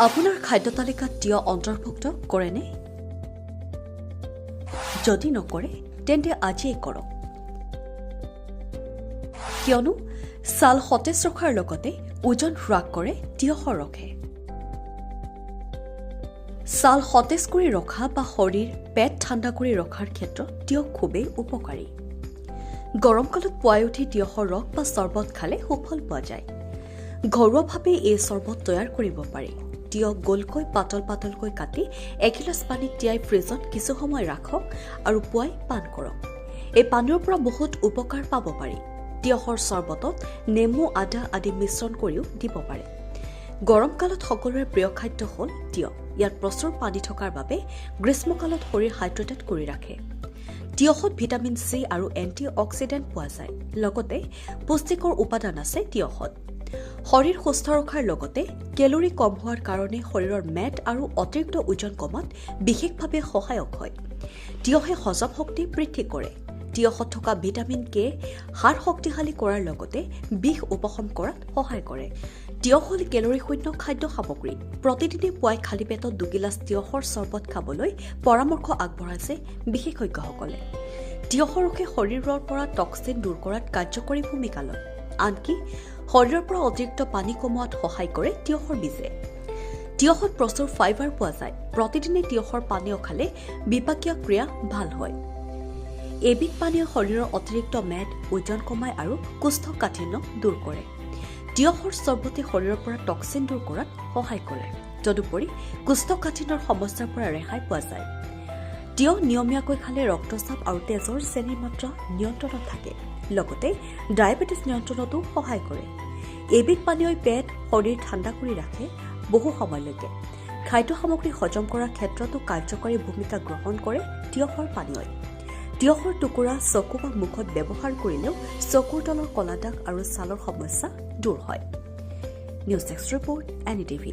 আপোনাৰ খাদ্য তালিকাত তিয়হ অন্তৰ্ভুক্ত কৰেনে? যদি নকৰে তেন্তে আজিয়েই কৰক, কিয়নো ছাল সতেজ ৰখাৰ লগতে ওজন হ্ৰাস কৰে তিয়হৰ ৰসে। ছাল সতেজ কৰি ৰখা বা শৰীৰ পেট ঠাণ্ডা কৰি ৰখাৰ ক্ষেত্ৰত তিয়হ খুবেই উপকাৰী। গৰম কালত পুৱাই উঠি তিয়হৰ ৰস বা চৰ্বত খালে সুফল পোৱা যায়। ঘৰুৱাভাৱে এই চৰ্বত তৈয়াৰ কৰিব পাৰি। তিয়হ গোলকৈ পাতল পাতলকৈ কাটি এগিলাচ পানীত তিয়াই ফ্ৰিজত কিছু সময় ৰাখক আৰু পুৱাই পান কৰক। এই পানীৰ পৰা বহুত উপকাৰ পাব পাৰি। তিয়হৰ চৰ্বতত নেমু, আদা আদি মিশ্ৰণ কৰিও দিব পাৰে। গৰম কালত সকলোৰে প্ৰিয় খাদ্য হ'ল তিয়হ। ইয়াত প্ৰচুৰ পানী থকাৰ বাবে গ্ৰীষ্মকালত শৰীৰ হাইড্ৰেটেড কৰি ৰাখে। তিয়হত ভিটামিন চি আৰু এণ্টি অক্সিডেণ্ট পোৱা যায়। লগতে পুষ্টিকৰ উপাদান আছে তিয়হত। শৰীৰ সুস্থ ৰখাৰ লগতে কেলৰি কম হোৱাৰ কাৰণে শৰীৰৰ মেদ আৰু অতিৰিক্ত ওজন কমাত বিশেষভাৱে সহায়ক হয়। তিয়হে হজম শক্তি বৃদ্ধি কৰে। তিয়হত থকা ভিটামিন কে হাড় শক্তিশালী কৰাৰ লগতে বিষ উপশম কৰাত সহায় কৰে। তিয়হ হ'ল কেলৰি শূন্য খাদ্য সামগ্ৰী। প্ৰতিদিনে পুৱাই খালী পেটত 2 গিলাচ তিয়হৰ চৰ্বত খাবলৈ পৰামৰ্শ আগবঢ়াইছে বিশেষজ্ঞসকলে। তিয়হৰ ৰসে শৰীৰৰ পৰা টক্সিন দূৰ কৰাত কাৰ্যকৰী ভূমিকা লয়। আনকি শৰীৰৰ পৰা অতিৰিক্ত পানী কমোৱাত সহায় কৰে তিয়হৰ বীজে। তিয়হত প্ৰচুৰ ফাইবাৰ পোৱা যায়। প্ৰতিদিনে তিয়হৰ পানীয় খালে বিপাকীয় ক্ৰিয়া ভাল হয়। এবিধ পানীয় শৰীৰৰ অতিৰিক্ত মেদ, ওজন কমায় আৰু কোষ্ঠকাঠিন্য দূৰ কৰে। তিয়হৰ চৰ্বতে শৰীৰৰ পৰা টক্সিন দূৰ কৰাত সহায় কৰে। তদুপৰি কোষ্ঠকাঠিন্যৰ সমস্যাৰ পৰা ৰেহাই পোৱা যায়। তিয়হ নিয়মীয়াকৈ খালে ৰক্তচাপ আৰু তেজৰ চেনিৰ মাত্ৰা নিয়ন্ত্ৰণত থাকে। লগতে ডায়েবেটিছ নিয়ন্ত্ৰণতো সহায় কৰে। এবিধ পানীয়ই পেট, শৰীৰ ঠাণ্ডা কৰি ৰাখে বহু সময়লৈকে। খাদ্য সামগ্ৰী হজম কৰাৰ ক্ষেত্ৰতো কাৰ্যকৰী ভূমিকা গ্ৰহণ কৰে তিয়হৰ পানীয়ই। তিয়হৰ টুকুৰা চকু বা মুখত ব্যৱহাৰ কৰিলেও চকুৰ তলৰ কলা দাগ আৰু ছালৰ সমস্যা দূৰ হয়। News desk report, NDTV।